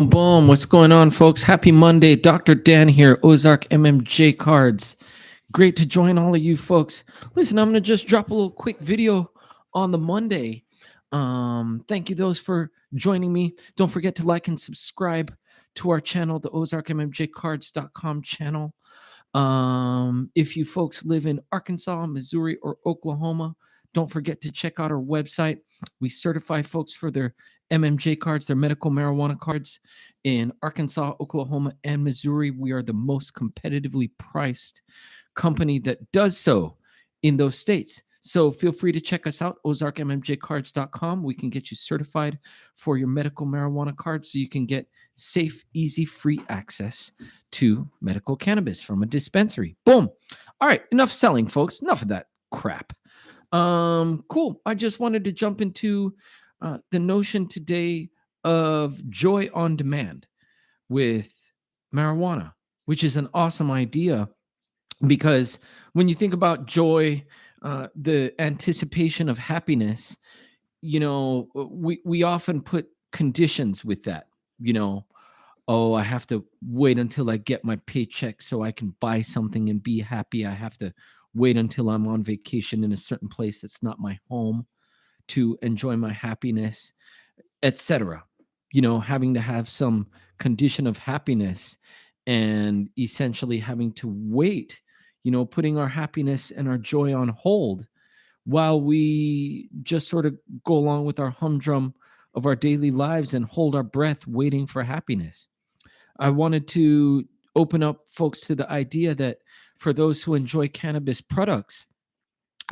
Boom. What's going on, folks? Happy Monday. Dr. Dan here, Ozark MMJ Cards. Great to join all of you folks. Listen, I'm going to just drop a little quick video on the Monday. Thank you those for joining me. Don't forget to like and subscribe to our channel, the ozarkmmjcards.com channel. If you folks live in Arkansas, Missouri, or Oklahoma, don't forget to check out our website. We certify folks for their MMJ cards, their medical marijuana cards in Arkansas, Oklahoma, and Missouri. We are the most competitively priced company that does so in those states. So feel free to check us out, ozarkmmjcards.com. We can get you certified for your medical marijuana card so you can get safe, easy, free access to medical cannabis from a dispensary. Boom. All right, enough selling, folks. Enough of that crap. Cool. I just wanted to jump into the notion today of joy on demand with marijuana, which is an awesome idea because when you think about joy, the anticipation of happiness, we often put conditions with that. you know oh, I have to wait until I get my paycheck so I can buy something and be happy. I have to wait until I'm on vacation in a certain place that's not my home to enjoy my happiness, etc. Having to have some condition of happiness and essentially having to wait, putting our happiness and our joy on hold while we just sort of go along with our humdrum of our daily lives and hold our breath waiting for happiness. I wanted to open up folks to the idea that for those who enjoy cannabis products,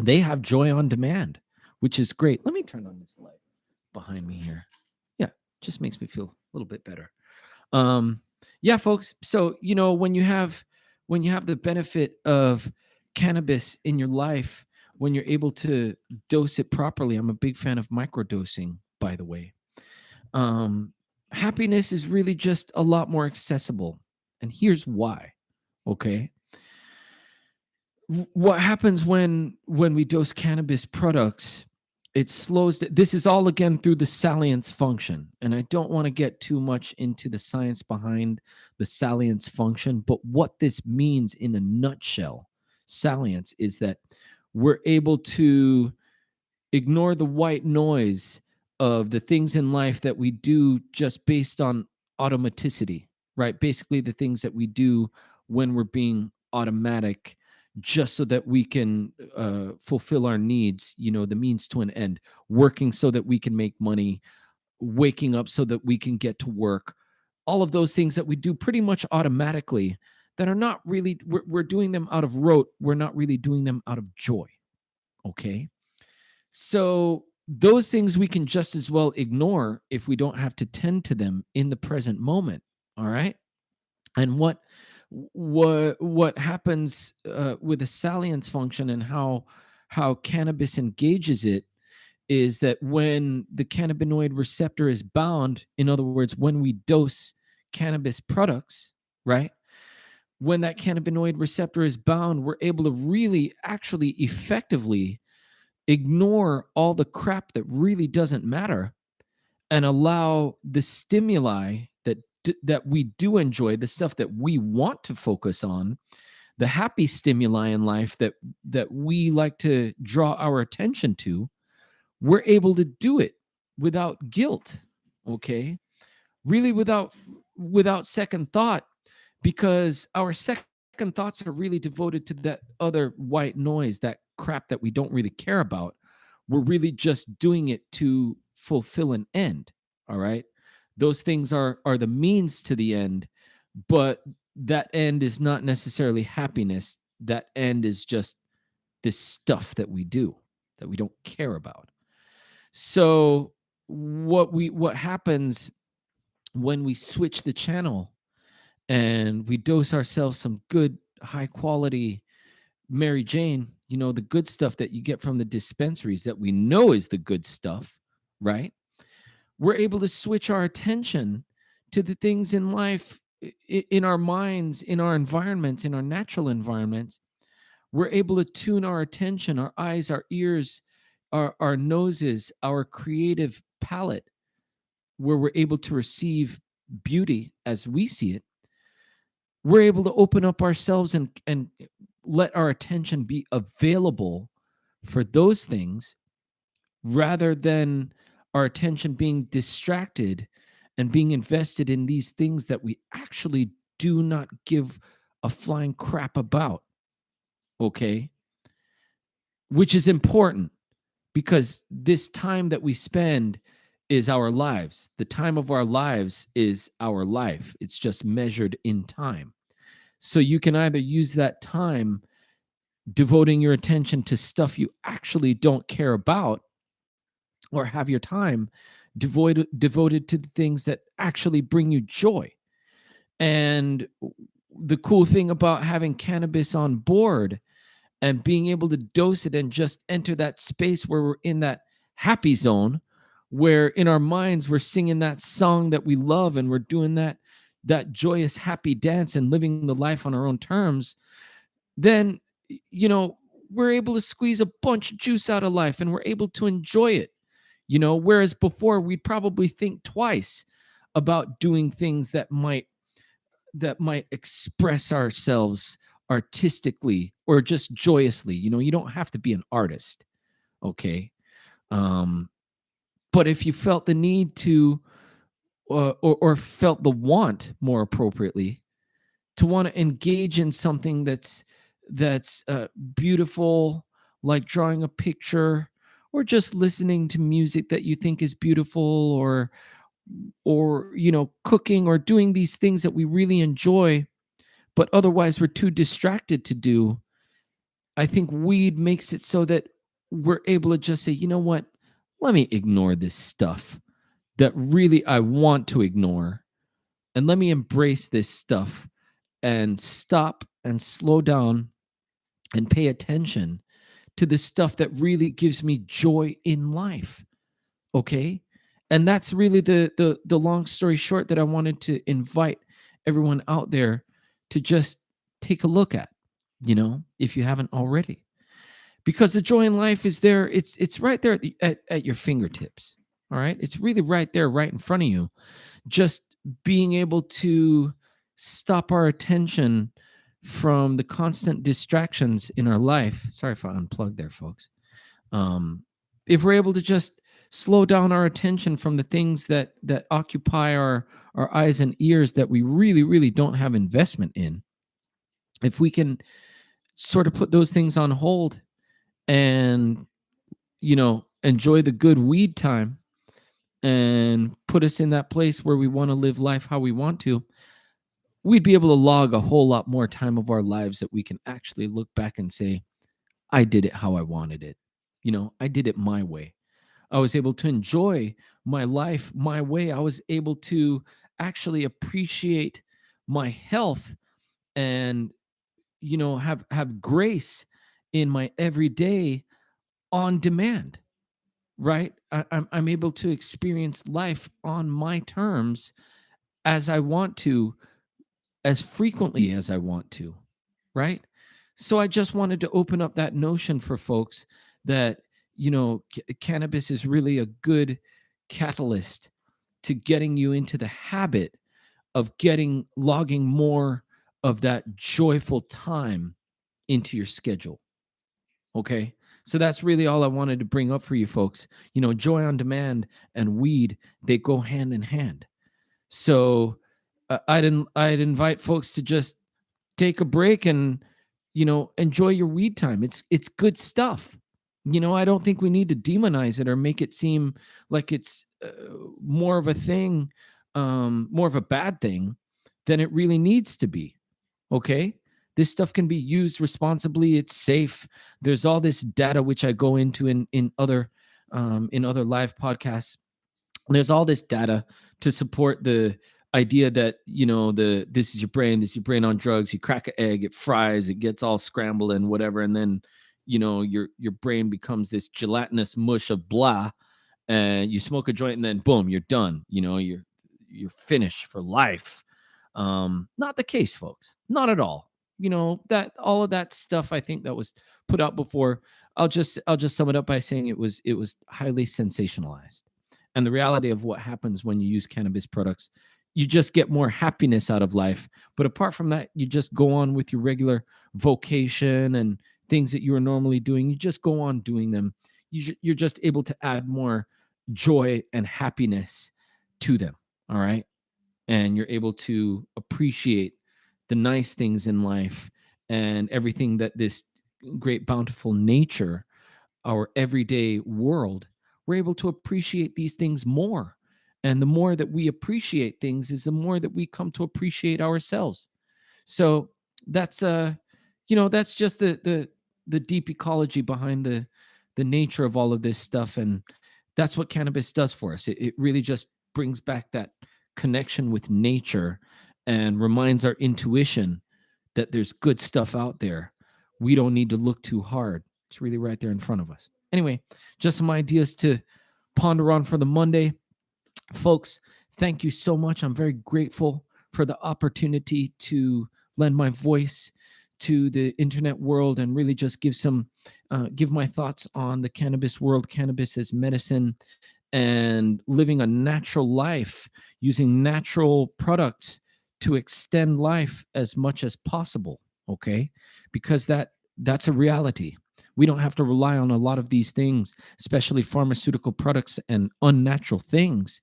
they have joy on demand, which is great. Let me turn on this light behind me here. Yeah, just makes me feel a little bit better. Yeah, folks. So, when you have the benefit of cannabis in your life, when you're able to dose it properly, I'm a big fan of microdosing, by the way. Um, Happiness is really just a lot more accessible. And here's why. Okay. What happens when we dose cannabis products, it slows this is all again through the salience function, and I don't want to get too much into the science behind the salience function, but what this means in a nutshell, salience, is that we're able to ignore the white noise of the things in life that we do just based on automaticity, right? Basically, the things that we do when we're being automatic, just so that we can fulfill our needs, the means to an end, working so that we can make money, waking up so that we can get to work. All of those things that we do pretty much automatically that are not really, we're doing them out of rote. We're not really doing them out of joy. Okay. So those things we can just as well ignore if we don't have to tend to them in the present moment. All right. And what happens with the salience function and how cannabis engages it is that when the cannabinoid receptor is bound, in other words, when we dose cannabis products, right? When that cannabinoid receptor is bound, we're able to really actually effectively ignore all the crap that really doesn't matter and allow the stimuli that we do enjoy, the stuff that we want to focus on, the happy stimuli in life that we like to draw our attention to. We're able to do it without guilt, okay? Really without second thought, because our second thoughts are really devoted to that other white noise, that crap that we don't really care about. We're really just doing it to fulfill an end. All right. Those things are the means to the end, but that end is not necessarily happiness. That end is just this stuff that we do that we don't care about. So what happens when we switch the channel and we dose ourselves some good high quality Mary Jane, the good stuff that you get from the dispensaries that we know is the good stuff, right? We're able to switch our attention to the things in life, in our minds, in our environments, in our natural environments. We're able to tune our attention, our eyes, our ears, our noses, our creative palette, where we're able to receive beauty as we see it, we're able to open up ourselves and let our attention be available for those things rather than our attention being distracted and being invested in these things that we actually do not give a flying crap about. Okay. Which is important because this time that we spend is our lives. The time of our lives is our life. It's just measured in time. So you can either use that time devoting your attention to stuff you actually don't care about, or have your time devoted to the things that actually bring you joy. And the cool thing about having cannabis on board and being able to dose it and just enter that space where we're in that happy zone, where in our minds we're singing that song that we love and we're doing that joyous happy dance and living the life on our own terms, then we're able to squeeze a bunch of juice out of life and we're able to enjoy it. Whereas before we'd probably think twice about doing things that might express ourselves artistically or just joyously. You don't have to be an artist, okay? um but if you felt the need to, or felt the want, more appropriately, to want to engage in something that's beautiful, like drawing a picture, or just listening to music that you think is beautiful, or cooking, or doing these things that we really enjoy but otherwise we're too distracted to do, I think weed makes it so that we're able to just say, you know what, let me ignore this stuff that really I want to ignore, and let me embrace this stuff and stop and slow down and pay attention to the stuff that really gives me joy in life. Okay. And that's really the long story short that I wanted to invite everyone out there to just take a look at, if you haven't already. Because the joy in life is there. It's right there at your fingertips. All right. It's really right there, right in front of you. Just being able to stop our attention from the constant distractions in our life. Sorry if I unplugged there, folks. um, if we're able to just slow down our attention from the things that occupy our eyes and ears that we really really don't have investment in, if we can sort of put those things on hold and enjoy the good weed time and put us in that place where we want to live life how we want to, we'd be able to log a whole lot more time of our lives that we can actually look back and say, I did it how I wanted it. I did it my way. I was able to enjoy my life my way. I was able to actually appreciate my health and have grace in my everyday on demand, right? I'm able to experience life on my terms as I want to, as frequently as I want to, right? So I just wanted to open up that notion for folks that, cannabis is really a good catalyst to getting you into the habit of logging more of that joyful time into your schedule. Okay. So that's really all I wanted to bring up for you folks. Joy on demand and weed, they go hand in hand. So I'd invite folks to just take a break and enjoy your weed time. It's good stuff. I don't think we need to demonize it or make it seem like it's more of a thing, more of a bad thing than it really needs to be. Okay. This stuff can be used responsibly. It's safe. There's all this data which I go into in other live podcasts. There's all this data to support the idea that this is your brain on drugs. You crack an egg, it fries, it gets all scrambled and whatever, and then your brain becomes this gelatinous mush of blah, and you smoke a joint and then boom, you're done. You're finished for life. Not the case, folks. Not at all. That all of that stuff I think that was put out before, I'll just sum it up by saying it was highly sensationalized. And the reality of what happens when you use cannabis products, you just get more happiness out of life. But apart from that, you just go on with your regular vocation and things that you are normally doing. You just go on doing them. You're just able to add more joy and happiness to them. All right. And you're able to appreciate the nice things in life and everything that this great, bountiful nature, our everyday world, we're able to appreciate these things more. And the more that we appreciate things is the more that we come to appreciate ourselves. So that's that's just the deep ecology behind the nature of all of this stuff. And that's what cannabis does for us. It really just brings back that connection with nature and reminds our intuition that there's good stuff out there. We don't need to look too hard. It's really right there in front of us. Anyway, just some ideas to ponder on for the Monday. Folks, thank you so much. I'm very grateful for the opportunity to lend my voice to the internet world and really just give my thoughts on the cannabis world, cannabis as medicine, and living a natural life using natural products to extend life as much as possible. Okay, because that's a reality. We don't have to rely on a lot of these things, especially pharmaceutical products and unnatural things,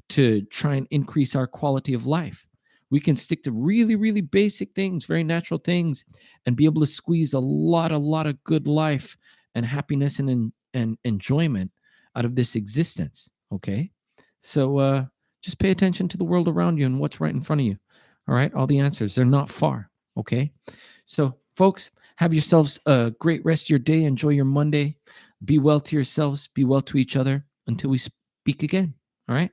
to try and increase our quality of life. We can stick to really, really basic things, very natural things, and be able to squeeze a lot of good life and happiness and enjoyment out of this existence. Okay. So just pay attention to the world around you and what's right in front of you. All right. All the answers, they're not far. Okay. So, folks, have yourselves a great rest of your day. Enjoy your Monday. Be well to yourselves. Be well to each other until we speak again. All right.